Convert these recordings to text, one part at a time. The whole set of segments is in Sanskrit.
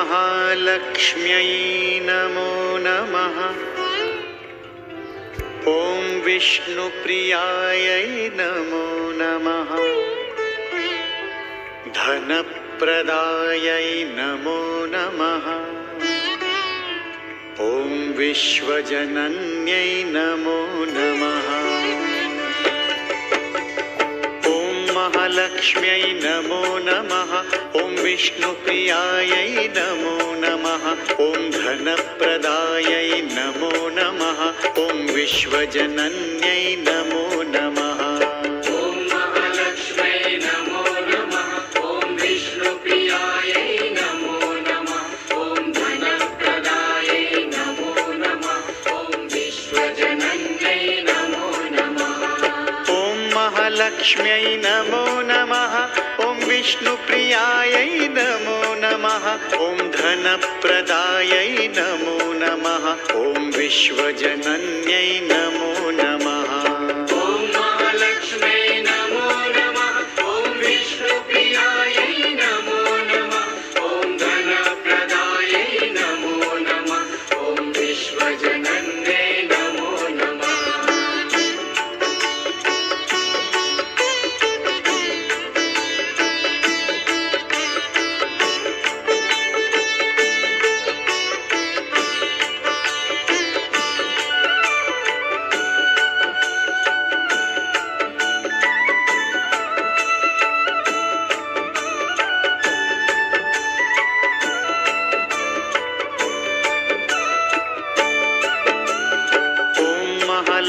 महालक्ष्म्यै नमो नमः। ॐ विष्णुप्रियायै नमो नमः। धनप्रदायै नमो नमः। ॐ विश्वजनन्यै नमो नमः। ॐ महालक्ष्म्यै नमो नमः। ॐ विष्णुप्रियायै नमो नमः। ॐ धनप्रदायै नमो नमः। ॐ विश्वजनन्यै नमो नमः। लक्ष्म्यै नमो नमः। ॐ विष्णुप्रियायै नमो नमः। ॐ धनप्रदायै नमो नमः। ॐ विश्वजनन्यै नमो नमः। ॐ महालक्ष्म्यै नमो नमः। ॐ विष्णुप्रियायै नमो नमः। ॐ धनप्रदायै नमो नमः। ॐ विश्वजनन्यै नमो नमः।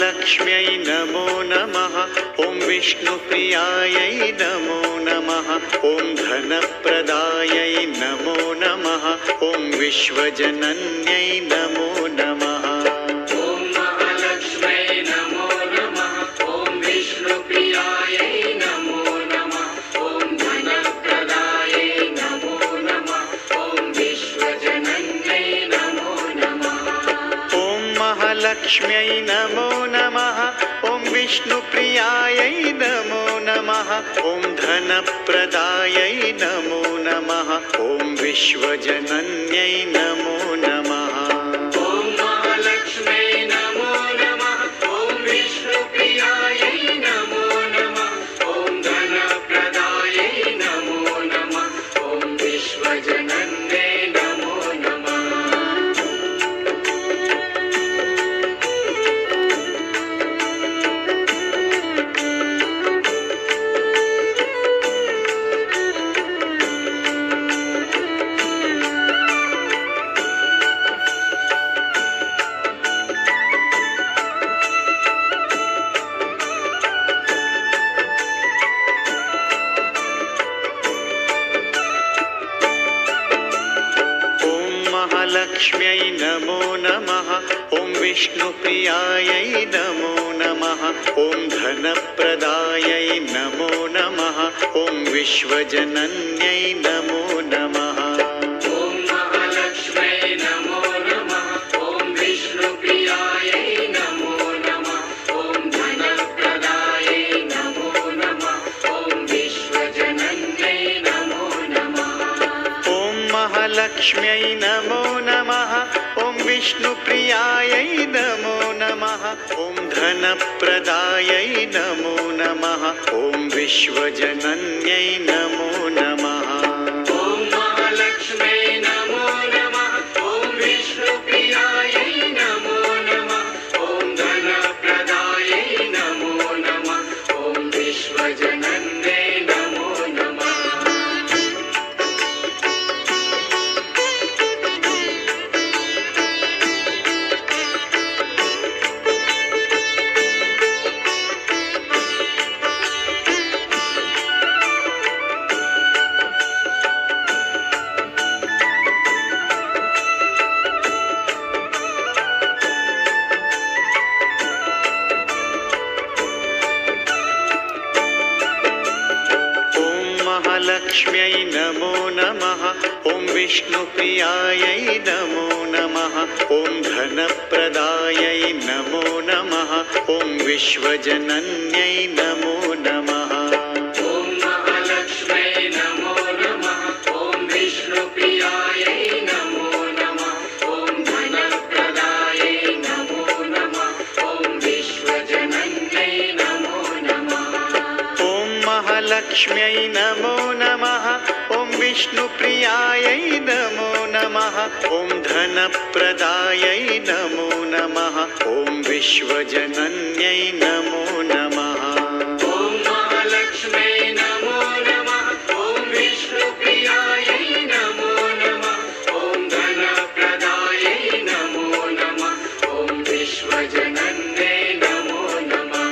लक्ष्म्यै नमो नमः। ॐ विष्णुप्रियायै नमो नमः। ॐ धनप्रदायै नमो नमः। ॐ विश्वजनन्यै नमो नमः। ॐ महालक्ष्म्यै नमो नमः। ॐ विष्णुप्रियायै नमो नमः। ॐ धनप्रदायै नमो नमः। ॐ विश्वजनन्यै नमो नमः। ॐ महालक्ष्म्यै नमो नमः। ॐ विष्णुप्रियायै नमो नमः। ॐ धनप्रदायै नमो नमः। ॐ विश्वजनन्यै नमो नमः। ॐ महालक्ष्म्यै नमो नमः। ॐ विष्णुप्रियायै नमो नमः। ॐ धनप्रदायै नमो नमः। ॐ विश्वजनन्यै नमो नमः। लक्ष्म्यै नमो नमः। ॐ विष्णुप्रियायै नमो नमः। ॐ धनप्रदायै नमो नमः। ॐ विश्वजनन्यै नमो नमः। ॐ महालक्ष्म्यै नमो नमः। ॐ विष्णुप्रियायै नमो नमः। ॐ धनप्रदायै नमो नमः। ॐ विश्वजनन्यै नमो नमः। ॐ महालक्ष्म्यै नमो नमः। ॐ विष्णुप्रियायै नमो नमः। ॐ धनप्रदायै नमो नमः। ॐ विश्वजनन्यै नमो नमः। ॐ महालक्ष्म्यै नमो नमः। ॐ विष्णुप्रियायै नमो नमः। ॐ धनप्रदायै नमो नमः। ॐ विश्वजनन्यै नमो नमः। लक्ष्म्यै नमो नमः। ॐ विष्णुप्रियायै नमो नमः। ॐ धनप्रदायै नमो नमः। ॐ विश्वजनन्यै नमो नमः। ॐ महालक्ष्म्यै नमो नमः। ॐ विष्णुप्रियायै नमो महालक्ष्म्यै नमो नमः। ॐ विष्णुप्रियायै नमो नमः। ॐ धनप्रदायै नमो नमः। ॐ विश्वजनन्यै नमो नमः। ॐ महालक्ष्म्यै नमो नमः। ॐ विष्णुप्रियायै नमो नमः। ॐ धनप्रदायै नमो नमः। ॐ विश्वजनन्यै नमो नमः।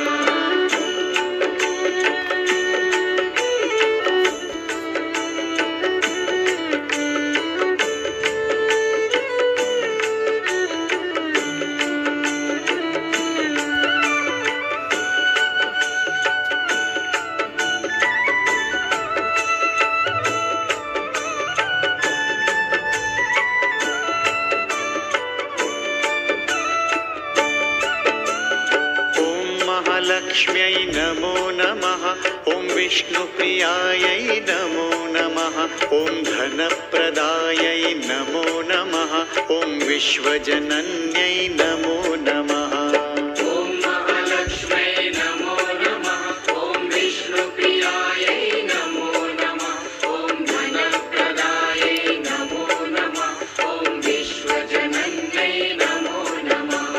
महालक्ष्म्यै नमो नमः। ॐ विष्णुप्रियायै नमो नमः। ॐ धनप्रदायै नमो नमः। ॐ विश्वजनन्यै नमो नमः। ॐ महालक्ष्म्यै नमो नमः। ॐ विष्णुप्रियायै नमो नमः। ॐ धनप्रदायै नमो नमः। ॐ विश्वजनन्यै नमो नमः।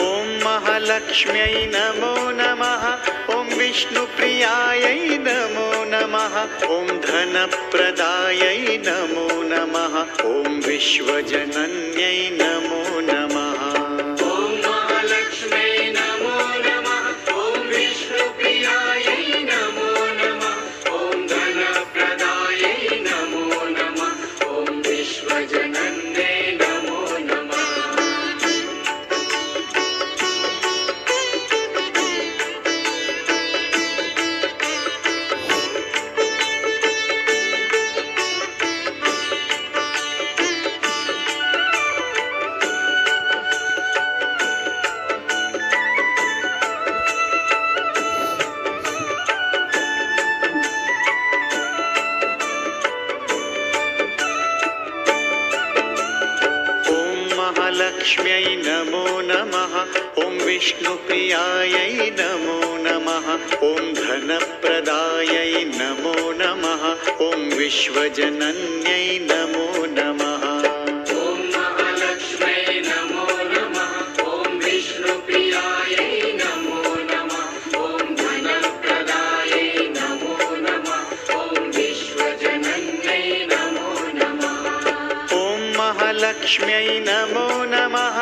ॐ महालक्ष्म्यै नमो नमः। ॐ विष्णुप्रियायै नमो नमः। ॐ धनप्रदायै नमो नमः। ॐ विश्वजनन्यै नमो नमः। ॐ महालक्ष्म्यै नमो नमः। ॐ विष्णुप्रियायै नमो नमः। ॐ धनप्रदायै नमो नमः। ॐ विश्वजनन्यै नमो नमः। महालक्ष्म्यै नमो नमः। ॐ विष्णुप्रियायै नमो नमः। ॐ धनप्रदायै नमो नमः। ॐ विश्वजनन्यै नमो नमः। ॐ महालक्ष्म्यै नमो नमः। ॐ विष्णुप्रियायै नमो नमः। ॐ धनप्रदायै नमो नमः। ॐ विश्वजनन्यै नमो नमः। ॐ महालक्ष्म्यै नमो नमः।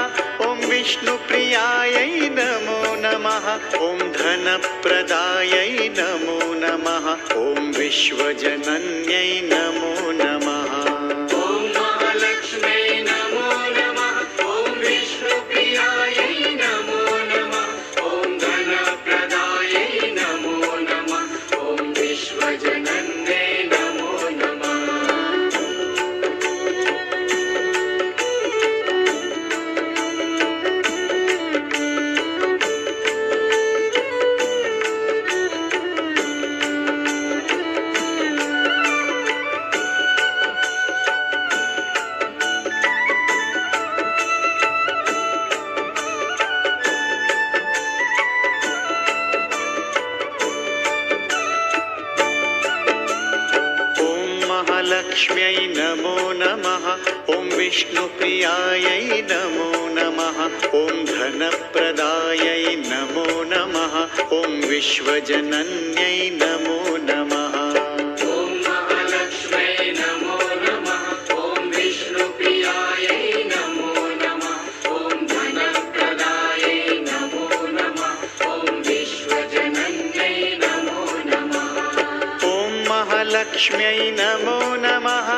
ॐ विष्णुप्रियायै नमो नमः। ॐ धनप्रदायै नमो नमः। ॐ विश्वजनन्यै नमो नमः। ॐ महालक्ष्म्यै नमो नमः। ॐ विष्णुप्रियायै नमो नमः। ॐ धनप्रदायै नमो नमः। ॐ विश्वजनन्यै नमो नमः। महालक्ष्म्यै नमो नमः। ॐ विष्णुप्रियायै नमो नमः। ॐ धनप्रदायै नमो नमः। ॐ विश्वजनन्यै नमो नमः। ॐ महालक्ष्म्यै नमो नमः। ॐ विष्णुप्रियायै नमो नमः। ॐ धनप्रदायै नमो नमः। ॐ विश्वजनन्यै नमो नमः। ॐ महालक्ष्म्यै नमो नमः।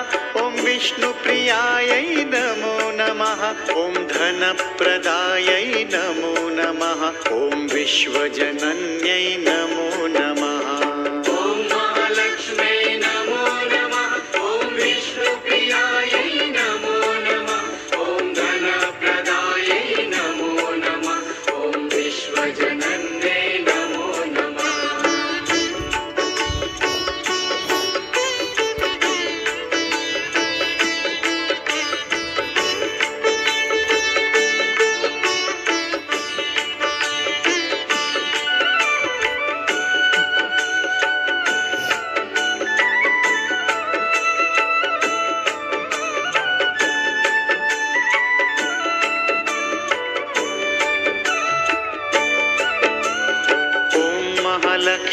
ॐ विष्णुप्रियायै नमो नमः। ॐ धनप्रदायै नमो नमः। ॐ विश्वजनन्यै नमो नमः। ॐ महालक्ष्म्यै नमो नमः। ॐ विष्णुप्रियायै नमो नमः। ॐ धनप्रदायै नमो नमः। ॐ विश्वजनन्यै नमो नमः।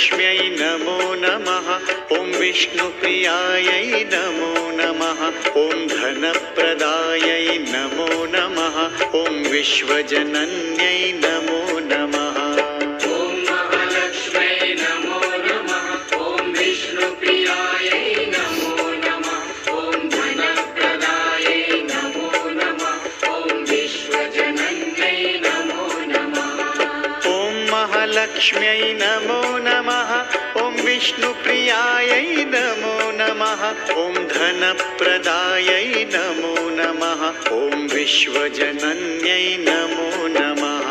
महालक्ष्म्यै नमो नमः। ॐ विष्णुप्रियायै नमो नमः। ॐ धनप्रदायै नमो नमः। ॐ विश्वजनन्यै नमो नमः। ॐ महालक्ष्म्यै नमो नमः। ॐ विष्णुप्रियायै नमो नमः। ॐ धनप्रदायै नमो नमः। ॐ विश्वजनन्यै नमो नमः। ॐ महालक्ष्म्यै नमो नमः। ॐ विष्णुप्रियायै नमो नमः। ॐ धनप्रदायै नमो नमः। ॐ विश्वजनन्यै नमो नमः।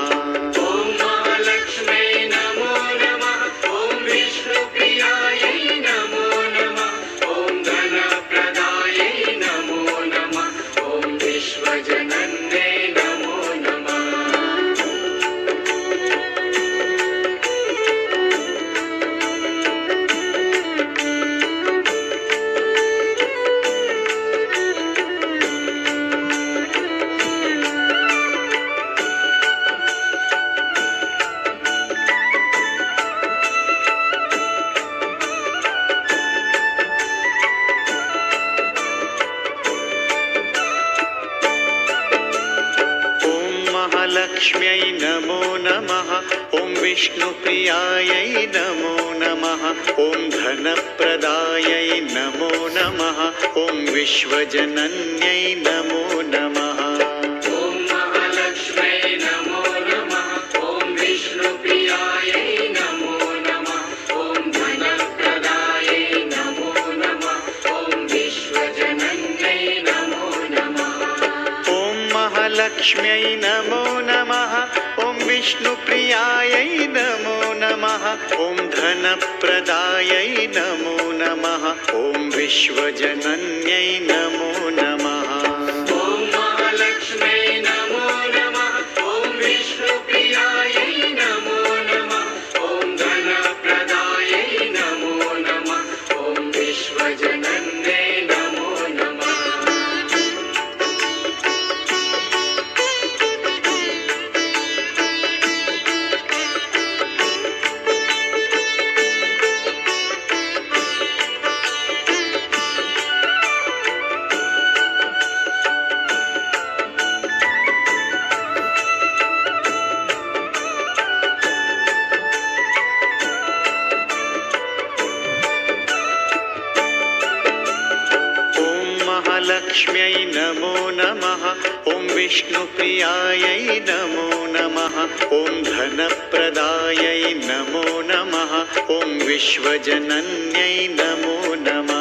ॐ महालक्ष्म्यै नमो नमः। ॐ विष्णुप्रियायै नमो नमः। ॐ धनप्रदायै नमो नमः। ॐ विश्वजनन्यै नमो नमः। महालक्ष्म्यै नमो नमः। ॐ विष्णुप्रियायै नमो नमः। ॐ धनप्रदायै नमो नमः। ॐ विश्वजनन्यै नमो नमः। ॐ महालक्ष्म्यै नमो नमः। ॐ विष्णुप्रियायै नमो नमः। ॐ धनप्रदायै नमो नमः। ॐ विश्वजनन्यै नमो नमः। ॐ महालक्ष्म्यै नमो नमः। ॐ विष्णुप्रियायै नमो नमः। ॐ धनप्रदायै नमो नमः। ॐ विश्वजनन्यै नमो नमः। ॐ महालक्ष्म्यै नमो नमः। ॐ विष्णुप्रियायै नमो नमः। ॐ धनप्रदायै नमो नमः। ॐ विश्वजनन्यै नमो नमः। महालक्ष्म्यै नमो नमः। ॐ विष्णुप्रियायै नमो नमः। ॐ धनप्रदायै नमो नमः। ॐ विश्वजनन्यै नमो नमः।